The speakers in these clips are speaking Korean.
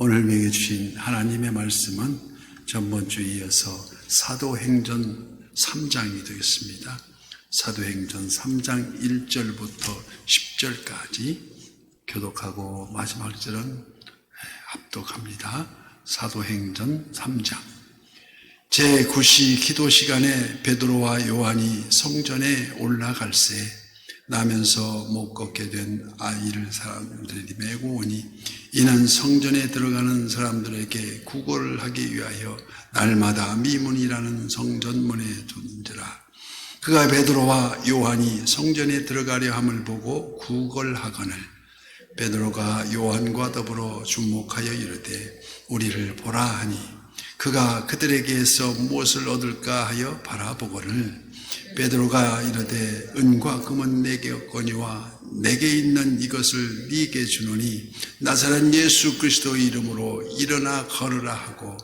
오늘 먹여주신 하나님의 말씀은 전번주에 이어서 사도행전 3장이 되겠습니다. 사도행전 3장 1절부터 10절까지 교독하고 마지막 절은 합독합니다. 사도행전 3장. 제9시 기도 시간에 베드로와 요한이 성전에 올라갈새 나면서 못 걷게 된 아이를 사람들이 메고 오니 이는 성전에 들어가는 사람들에게 구걸을 하기 위하여 날마다 미문이라는 성전문에 둔지라. 그가 베드로와 요한이 성전에 들어가려 함을 보고 구걸하거늘 베드로가 요한과 더불어 주목하여 이르되 우리를 보라 하니 그가 그들에게서 무엇을 얻을까 하여 바라보거늘 베드로가 이르되 은과 금은 내게 없거니와 내게 있는 이것을 네게 주노니 나사렛 예수 그리스도의 이름으로 일어나 걸으라 하고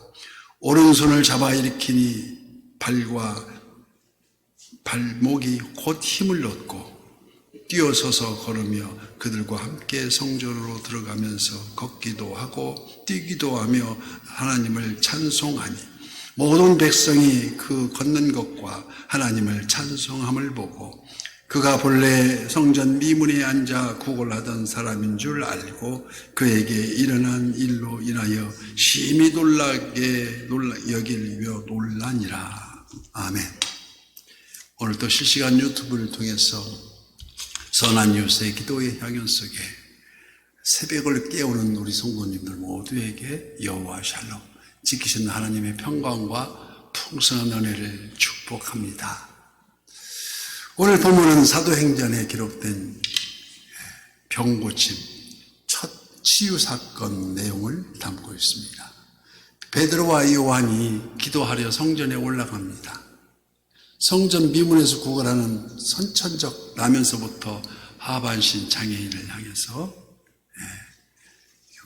오른손을 잡아 일으키니 발과 발목이 곧 힘을 얻고 뛰어서서 걸으며 그들과 함께 성전으로 들어가면서 걷기도 하고 뛰기도 하며 하나님을 찬송하니 모든 백성이 그 걷는 것과 하나님을 찬송함을 보고 그가 본래 성전 미문에 앉아 구걸하던 사람인 줄 알고 그에게 일어난 일로 인하여 심히 놀라게 여기며 놀라니라. 아멘. 오늘도 실시간 유튜브를 통해서 선한 이웃의 기도의 향연 속에 새벽을 깨우는 우리 성도님들 모두에게 여호와 샬롬 지키시는 하나님의 평강과 풍성한 은혜를 축복합니다. 오늘 본문은 사도행전에 기록된 병고침 첫 치유 사건 내용을 담고 있습니다. 베드로와 요한이 기도하려 성전에 올라갑니다. 성전 미문에서 구걸하는 선천적 나면서부터 하반신 장애인을 향해서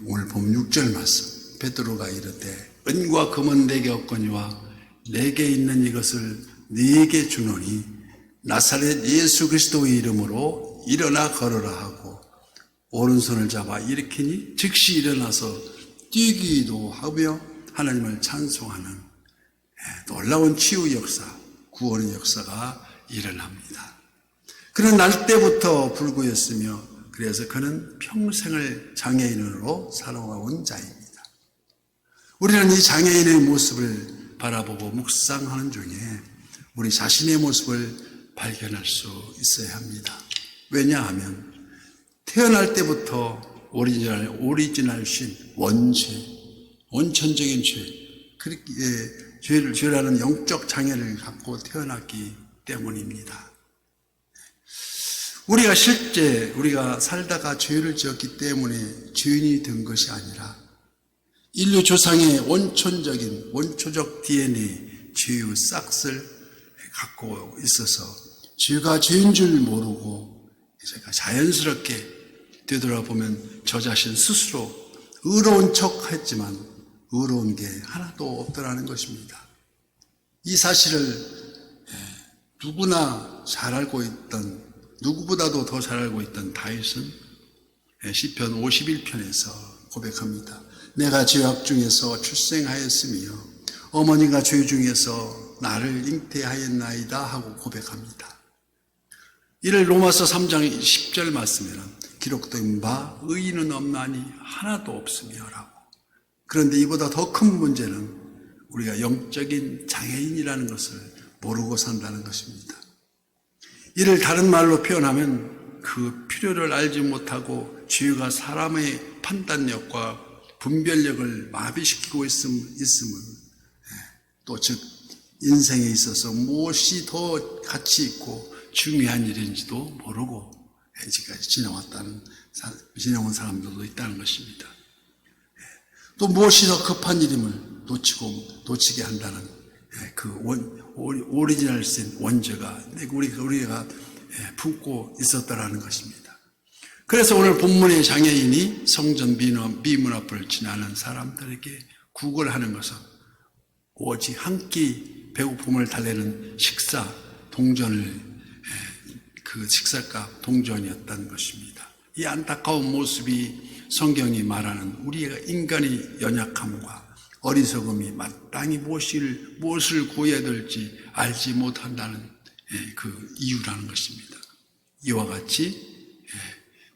오늘 보면 6절 말씀 베드로가 이르되 은과 금은 내게 없거니와 내게 있는 이것을 네게 주노니 나사렛 예수 그리스도의 이름으로 일어나 걸으라 하고 오른손을 잡아 일으키니 즉시 일어나서 뛰기도 하며 하나님을 찬송하는 놀라운 치유 역사, 구원의 역사가 일어납니다. 그는 날 때부터 불구였으며 그래서 그는 평생을 장애인으로 살아온 자입니다. 우리는 이 장애인의 모습을 바라보고 묵상하는 중에 우리 자신의 모습을 발견할 수 있어야 합니다. 왜냐하면 태어날 때부터 오리지널 신, 원천적인 죄라는 영적 장애를 갖고 태어났기 때문입니다. 우리가 살다가 죄를 지었기 때문에 죄인이 된 것이 아니라 인류 조상의 원초적 DNA, 죄의 싹을 갖고 있어서 죄가 죄인 줄 모르고 제가 자연스럽게 되돌아보면 저 자신 스스로 의로운 척 했지만 의로운 게 하나도 없더라는 것입니다. 이 사실을 누구나 잘 알고 있던, 누구보다도 더 잘 알고 있던 다윗은 시편 51편에서 고백합니다. 내가 죄악 중에서 출생하였으며 어머니가 죄 중에서 나를 잉태하였나이다 하고 고백합니다. 이를 로마서 3장 10절 말씀에는 기록된 바 의인은 없나니 하나도 없으며 라고. 그런데 이보다 더 큰 문제는 우리가 영적인 장애인이라는 것을 모르고 산다는 것입니다. 이를 다른 말로 표현하면 그 필요를 알지 못하고 죄가 사람의 판단력과 분별력을 마비시키고 있음은 또 즉 인생에 있어서 무엇이 더 가치 있고 중요한 일인지도 모르고 지금까지 지나온 사람들도 있다는 것입니다. 또 무엇이 더 급한 일임을 놓치게 한다는 그 오리지널 신 원죄가 우리가 품고 있었다라는 것입니다. 그래서 오늘 본문의 장애인이 성전 미문 앞을 지나는 사람들에게 구걸하는 것은 오직 한 끼 배고픔을 달래는 그 식사값 동전이었다는 것입니다. 이 안타까운 모습이 성경이 말하는 우리가 인간의 연약함과 어리석음이 마땅히 무엇을 구해야 될지 알지 못한다는 그 이유라는 것입니다. 이와 같이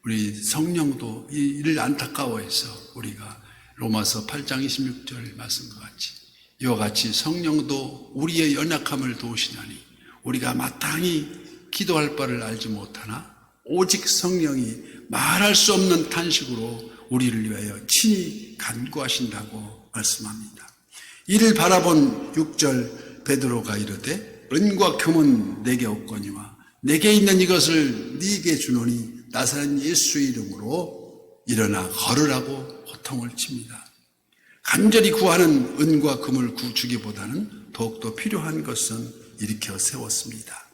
우리 성령도 이를 안타까워해서 우리가 로마서 8장 26절 말씀과 같이 이와 같이 성령도 우리의 연약함을 도우시나니 우리가 마땅히 기도할 바를 알지 못하나 오직 성령이 말할 수 없는 탄식으로 우리를 위하여 친히 간구하신다고 말씀합니다. 이를 바라본 6절 베드로가 이르되 은과 금은 내게 없거니와 내게 있는 이것을 네게 주노니 나사렛 예수의 이름으로 일어나 걸으라고 호통을 칩니다. 간절히 구하는 은과 금을 주기보다는 더욱더 필요한 것은 일으켜 세웠습니다.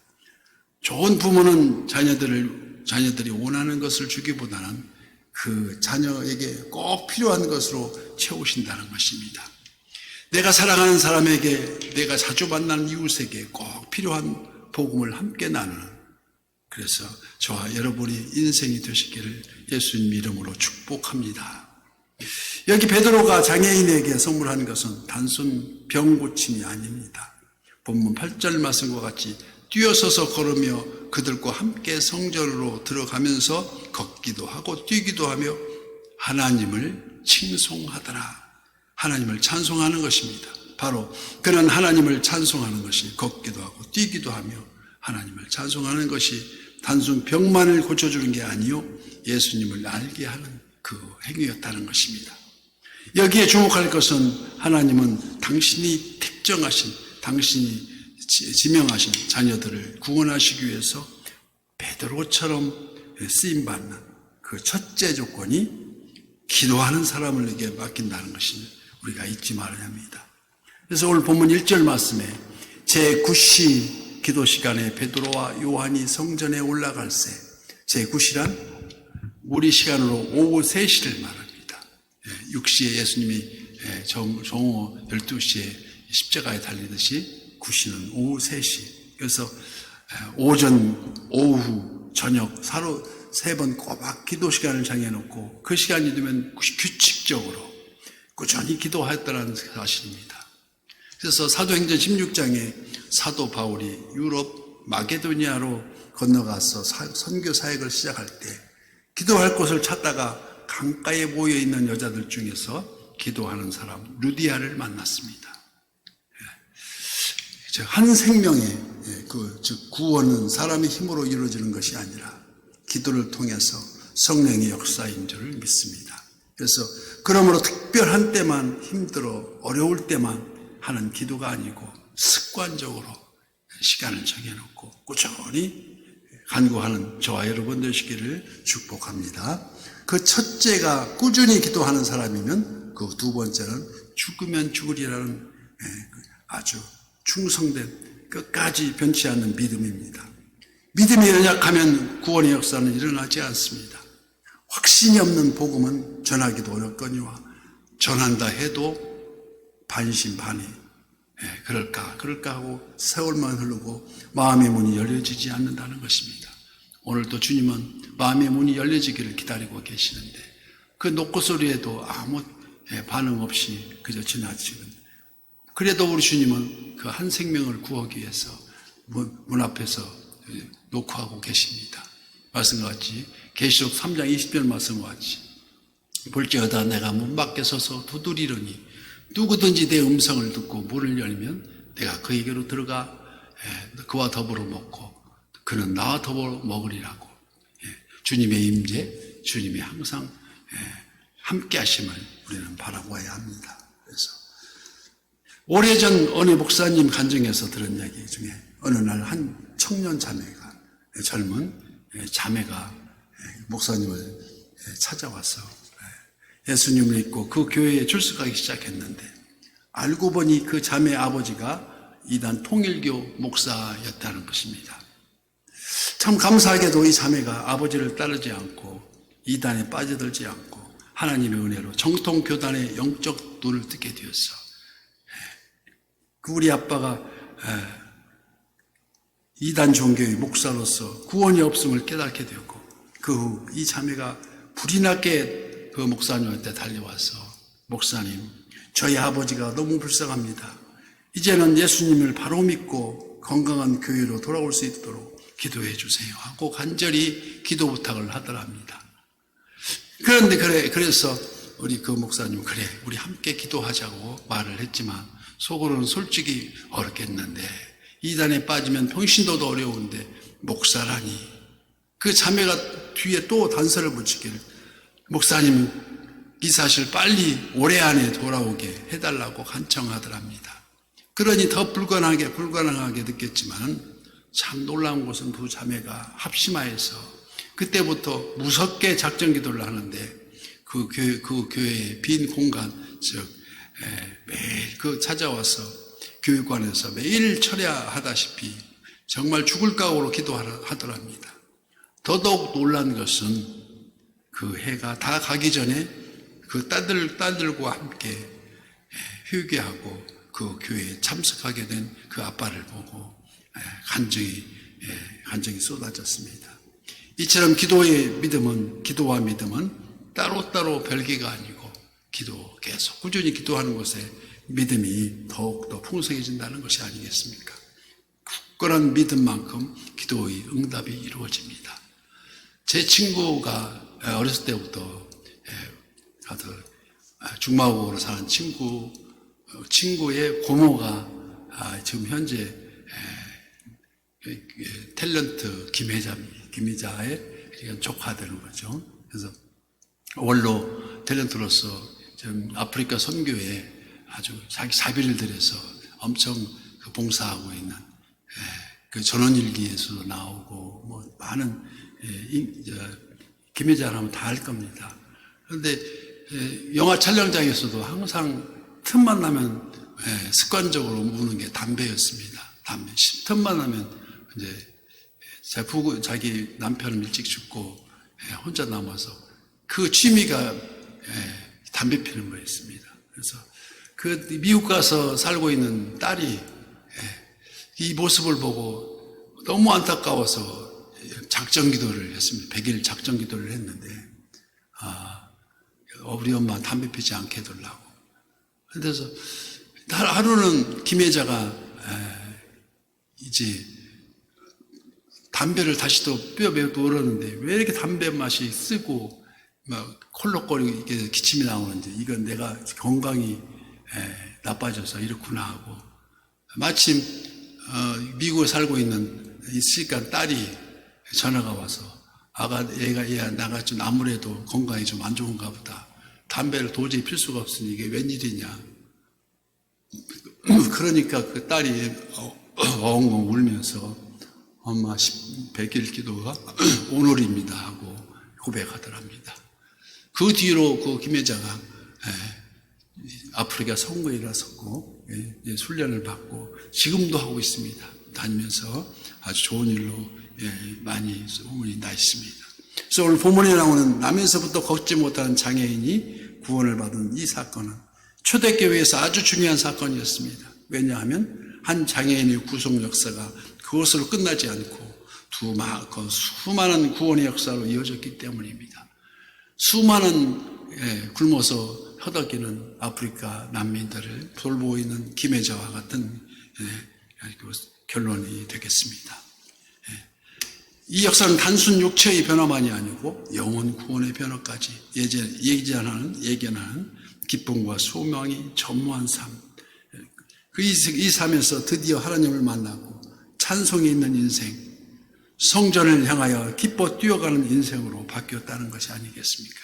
좋은 부모는 자녀들이 원하는 것을 주기보다는 그 자녀에게 꼭 필요한 것으로 채우신다는 것입니다. 내가 사랑하는 사람에게, 내가 자주 만나는 이웃에게 꼭 필요한 복음을 함께 나누는, 그래서 저와 여러분이 인생이 되시기를 예수님 이름으로 축복합니다. 여기 베드로가 장애인에게 선물한 것은 단순 병 고침이 아닙니다. 본문 8절 말씀과 같이 뛰어서서 걸으며 그들과 함께 성전으로 들어가면서 걷기도 하고 뛰기도 하며 하나님을 칭송하더라. 하나님을 찬송하는 것입니다. 바로 그는 하나님을 찬송하는 것이 걷기도 하고 뛰기도 하며 하나님을 찬송하는 것이 단순 병만을 고쳐주는 게 아니요 예수님을 알게 하는 그 행위였다는 것입니다. 여기에 주목할 것은 하나님은 당신이 택정하신, 당신이 지명하신 자녀들을 구원하시기 위해서 베드로처럼 쓰임받는 그 첫째 조건이 기도하는 사람에게 맡긴다는 것을 우리가 잊지 말아야 합니다. 그래서 오늘 본문 1절 말씀에 제9시 기도 시간에 베드로와 요한이 성전에 올라갈새, 제9시란 우리 시간으로 오후 3시를 말합니다. 6시에 예수님이 정오 12시에 십자가에 달리듯이 9시는 오후 3시. 그래서 오전, 오후, 저녁 사로 3번 꼬박 기도 시간을 정해놓고 그 시간이 되면 규칙적으로 꾸준히 기도하였다는 사실입니다. 그래서 사도행전 16장에 사도 바울이 유럽 마게도니아로 건너가서 선교 사역을 시작할 때 기도할 곳을 찾다가 강가에 모여있는 여자들 중에서 기도하는 사람 루디아를 만났습니다. 한 생명의 즉 구원은 사람의 힘으로 이루어지는 것이 아니라 기도를 통해서 성령의 역사인 줄을 믿습니다. 그래서 그러므로 특별한 때만 힘들어 어려울 때만 하는 기도가 아니고 습관적으로 시간을 정해놓고 꾸준히 간구하는 저와 여러분 되시기를 축복합니다. 그 첫째가 꾸준히 기도하는 사람이면 그 두 번째는 죽으면 죽으리라는 아주 충성된 끝까지 변치 않는 믿음입니다. 믿음이 연약하면 구원의 역사는 일어나지 않습니다. 확신이 없는 복음은 전하기도 어렵거니와 전한다 해도 반신반의 그럴까 하고 세월만 흐르고 마음의 문이 열려지지 않는다는 것입니다. 오늘도 주님은 마음의 문이 열려지기를 기다리고 계시는데 그 노크소리에도 아무 반응 없이 그저 지나치는, 그래도 우리 주님은 그 한 생명을 구하기 위해서 문 앞에서 노크하고 계십니다. 말씀과 같이 계시록 3장 20절 말씀과 같이 볼지어다 내가 문 밖에 서서 두드리려니 누구든지 내 음성을 듣고 문을 열면 내가 그에게로 들어가 그와 더불어 먹고 그는 나와 더불어 먹으리라고. 주님의 임재, 주님의 항상 함께 하심을 우리는 바라보아야 합니다. 그래서 오래전 어느 목사님 간증에서 들은 얘기 중에 어느 날 한 청년 자매가, 젊은 자매가 목사님을 찾아와서 예수님을 믿고 그 교회에 출석하기 시작했는데 알고 보니 그 자매 아버지가 이단 통일교 목사였다는 것입니다. 참 감사하게도 이 자매가 아버지를 따르지 않고 이단에 빠져들지 않고 하나님의 은혜로 정통 교단의 영적 눈을 뜨게 되었어. 우리 아빠가 이단 종교의 목사로서 구원이 없음을 깨닫게 되었고 그 후 이 자매가 불이 나게 그 목사님한테 달려와서 목사님, 저희 아버지가 너무 불쌍합니다. 이제는 예수님을 바로 믿고 건강한 교회로 돌아올 수 있도록 기도해 주세요 하고 간절히 기도 부탁을 하더랍니다. 그런데 그래서 우리 그 목사님 그래 우리 함께 기도하자고 말을 했지만 속으로는 솔직히 어렵겠는데 이단에 빠지면 평신도도 어려운데 목사라니 그 자매가 뒤에 또 단서를 붙이기를 목사님 이 사실 빨리 올해 안에 돌아오게 해달라고 간청하더랍니다. 그러니 더 불가능하게 느꼈지만 참 놀라운 것은 두 자매가 합심하여서 그때부터 무섭게 작정 기도를 하는데 그 교회의 빈 공간, 즉 매일 그 찾아와서 교육관에서 매일 철야하다시피 정말 죽을 각오로 기도하더랍니다. 더더욱 놀란 것은 그 해가 다 가기 전에 그 딸들과 함께 회개하고 그 교회에 참석하게 된 그 아빠를 보고 간증이 쏟아졌습니다. 이처럼 기도와 믿음은 따로따로 별개가 아니고 계속 꾸준히 기도하는 것에 믿음이 더욱더 풍성해진다는 것이 아니겠습니까? 굳건한 믿음만큼 기도의 응답이 이루어집니다. 제 친구가 어렸을 때부터 중마고로 사는 친구의 고모가 지금 현재 탤런트 김혜자의 조카 되는 거죠. 그래서 원로 탤런트로서 지금 아프리카 선교에 아주 자기 자비를 들여서 엄청 봉사하고 있는 그 전원일기에서도 나오고 뭐 많은 김혜자를 하면 다 알 겁니다. 그런데 영화 촬영장에서도 항상 틈만 나면 습관적으로 무는 게 담배였습니다. 담배. 틈만 나면 이제 자기 남편은 일찍 죽고 혼자 남아서 그 취미가 담배 피는 거였습니다. 그래서 그 미국 가서 살고 있는 딸이 이 모습을 보고 너무 안타까워서 작정 기도를 했습니다. 100일 작정 기도를 했는데 우리 엄마 담배 피지 않게 해달라고. 그래서 하루는 김혜자가 이제 담배를 다시 또 뼈에 넣으려는데 왜 이렇게 담배 맛이 쓰고 막 콜록거리고 이게 기침이 나오는지 이건 내가 건강이 나빠져서 이렇구나 하고 마침 미국에 살고 있으니까 딸이 전화가 와서 얘가 나가 좀 아무래도 건강이 좀 안 좋은가 보다. 담배를 도저히 필 수가 없으니 이게 웬일이냐. 그러니까 그 딸이 엉엉 울면서 엄마 100일 기도가 오늘입니다 하고 고백하더랍니다. 그 뒤로 그 김혜자가 아프리카 선교에 갔었고 훈련을 받고 지금도 하고 있습니다. 다니면서 아주 좋은 일로 많이 소문이 나 있습니다. 그래서 오늘 본문에 나오는 남에서부터 걷지 못하는 장애인이 구원을 받은 이 사건은 초대교회에서 아주 중요한 사건이었습니다. 왜냐하면 한 장애인의 구속 역사가 그것으로 끝나지 않고 수많은 구원의 역사로 이어졌기 때문입니다. 수많은 굶어서 허덕이는 아프리카 난민들을 돌보고 있는 김혜자와 같은 결론이 되겠습니다. 이 역사는 단순 육체의 변화만이 아니고 영혼 구원의 변화까지 예견하는 기쁨과 소망이 전무한 삶. 이 삶에서 드디어 하나님을 만나고 찬송이 있는 인생, 성전을 향하여 기뻐 뛰어가는 인생으로 바뀌었다는 것이 아니겠습니까?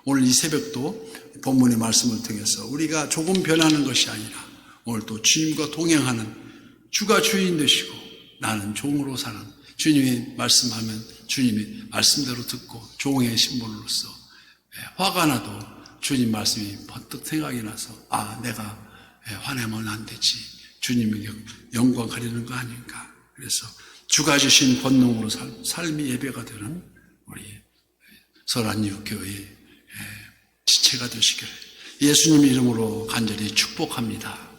오늘 이 새벽도 본문의 말씀을 통해서 우리가 조금 변하는 것이 아니라 오늘 또 주님과 동행하는 주가 주인 되시고 나는 종으로 사는 주님이 말씀하면 주님이 말씀대로 듣고 종의 신분으로서 화가 나도 주님 말씀이 번뜩 생각이 나서 내가 화내면 안 되지. 주님에게 영광 가리는 거 아닌가. 그래서 주가 주신 본능으로 삶이 예배가 되는 우리 설안유교의 지체가 되시기를 예수님 이름으로 간절히 축복합니다.